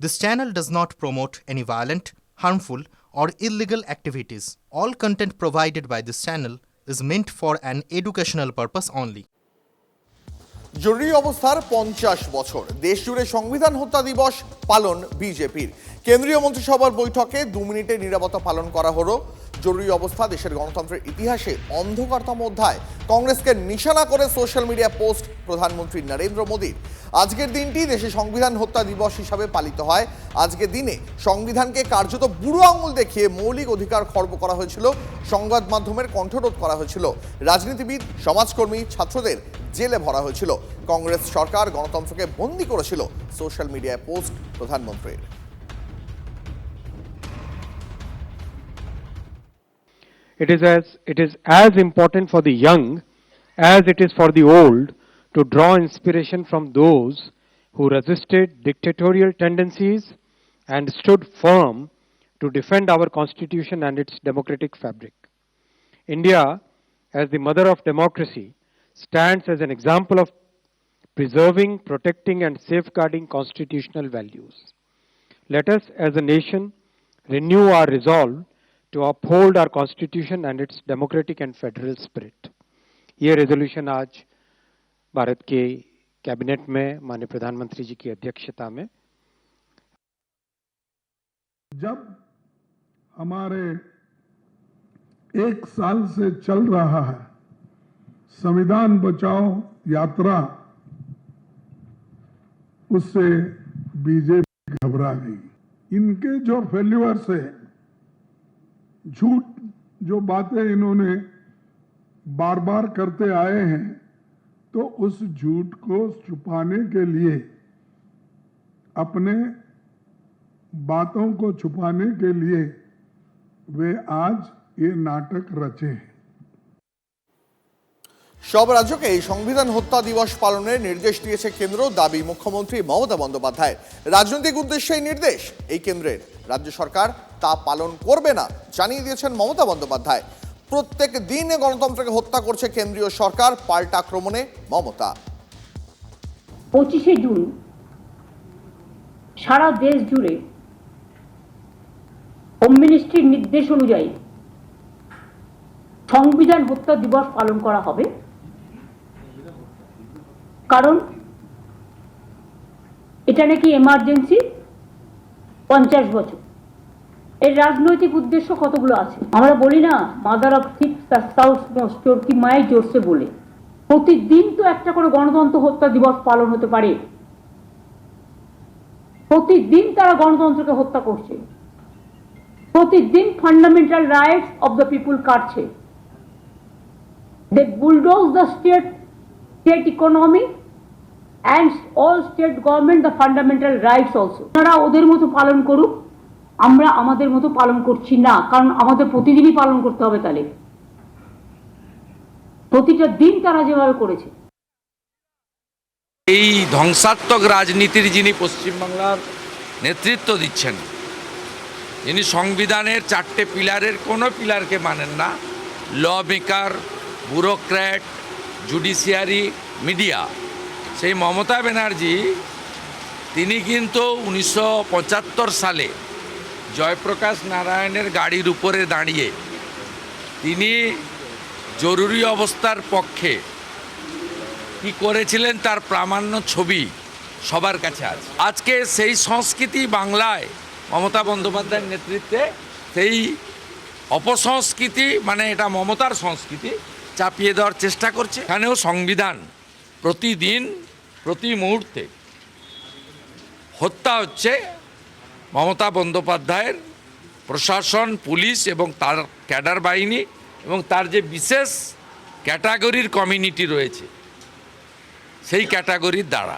This channel does not promote any violent, harmful, or illegal activities. All content provided by this channel is meant for an educational purpose only. জরুরি অবস্থার 50 বছর, দেশ জুড়ে সংবিধান হত্যা দিবস পালন বিজেপির। কেন্দ্রীয় মন্ত্রিসভার বৈঠকে 2 মিনিটের নীরবতা পালন করা হলো। জরুরি অবস্থা দেশের গণতন্ত্রের ইতিহাসে অন্ধকারতম অধ্যায়। কংগ্রেসকে নিশানা করে সোশ্যাল মিডিয়া পোস্ট প্রধানমন্ত্রী নরেন্দ্র মোদীর। আজকের দিনটি দেশে সংবিধান হত্যা দিবস হিসাবে পালিত হয়। আজকের দিনে সংবিধানকে কার্যত বুড়ো আঙুল দেখিয়ে মৌলিক অধিকার খর্ব করা হয়েছিল, সংবাদ মাধ্যমের কণ্ঠরোধ করা হয়েছিল, রাজনীতিবিদ, সমাজকর্মী, ছাত্রদের জেলে ভরা হয়েছিল। কংগ্রেস সরকার গণতন্ত্রকে বন্দী করেছিল। সোশ্যাল মিডিয়ায় পোস্ট প্রধানমন্ত্রীর। It is as important for the young as it is for the old to draw inspiration from those who resisted dictatorial tendencies and stood firm to defend our constitution and its democratic fabric. India, as the mother of democracy, stands as an example of preserving, protecting, and safeguarding constitutional values. Let us, as a nation, renew our resolve to uphold our constitution and its democratic and federal spirit. ये resolution आज भारत के cabinet में माननीय प्रधानमंत्री जी की अध्यक्षता में। जब हमारे 1 साल से चल रहा है संविधान बचाओ यात्रा, उससे बीजेपी घबरा गई। इनके जो फेल्यूअर्स है, झूठ जो बातें इन्होंने बार बार करते आए हैं, तो उस झूठ को छुपाने के लिए, अपने बातों को छुपाने के लिए वे आज ये नाटक रचे हैं। সব রাজ্যকে এই সংবিধান হত্যা দিবস পালনের নির্দেশ দিয়েছে কেন্দ্র, দাবি মুখ্যমন্ত্রী মমতা বন্দ্যোপাধ্যায়ের। রাজনৈতিক উদ্দেশ্যেই নির্দেশ এই কেন্দ্রের, রাজ্য সরকার তা পালন করবে না জানিয়ে দিয়েছেন মমতা বন্দ্যোপাধ্যায়। প্রত্যেক দিন গণতন্ত্রকে হত্যা করছে কেন্দ্রীয় সরকার, পাল্টা আক্রমণে মমতা। 25শে জুন সারা দেশ জুড়ে হোম মিনিস্ট্রির নির্দেশ অনুযায়ী সংবিধান হত্যা দিবস পালন করা হবে। কারণ এটা নাকি এমার্জেন্সি 50 বছর। এর রাজনৈতিক উদ্দেশ্য কতগুলো আছে। আমরা বলি না, mother of thieves the south most, চোরকি মায়ের জোরসে বলে। প্রতিদিন তো একটা করে গণতন্ত্র হত্যা দিবস পালন হতে পারে। প্রতিদিন তারা গণতন্ত্রকে হত্যা করছে, প্রতিদিন fundamental rights of the people কাটছে। They bulldoze the state economy and all state government the fundamental rights also. তারা ওদের মতো পালন করুক, আমরা আমাদের মতো পালন করছি না, কারণ আমাদের প্রতিদিনই পালন করতে হবে। তাহলে প্রতিটা দিন তারা যেভাবে করেছে। এই ধ্বংসাত্মক রাজনীতির যিনি পশ্চিমবাংলার নেতৃত্ব দিচ্ছেন, যিনি সংবিধানের 4টে পিলারের কোনো পিলারকে মানেন না, lawmaker, bureaucrat, judiciary, media, সেই মমতা ব্যানার্জি তিনি কিন্তু 1975 সালে জয়প্রকাশ নারায়ণের গাড়ির উপরে দাঁড়িয়ে তিনি জরুরি অবস্থার পক্ষে কি করেছিলেন তার প্রামাণ্য ছবি সবার কাছে আছে। আজকে সেই সংস্কৃতি বাংলায় মমতা বন্দ্যোপাধ্যায়ের নেতৃত্বে, সেই অপসংস্কৃতি, মানে এটা মমতার সংস্কৃতি, চাপিয়ে দেওয়ার চেষ্টা করছে। এখানেও সংবিধান প্রতিদিন প্রতি মুহূর্তে হত্যা হচ্ছে মমতা বন্দ্যোপাধ্যায়ের প্রশাসন, পুলিশ এবং তার ক্যাডার বাহিনী এবং তার যে বিশেষ ক্যাটাগরির কমিউনিটি রয়েছে সেই ক্যাটাগরির দ্বারা।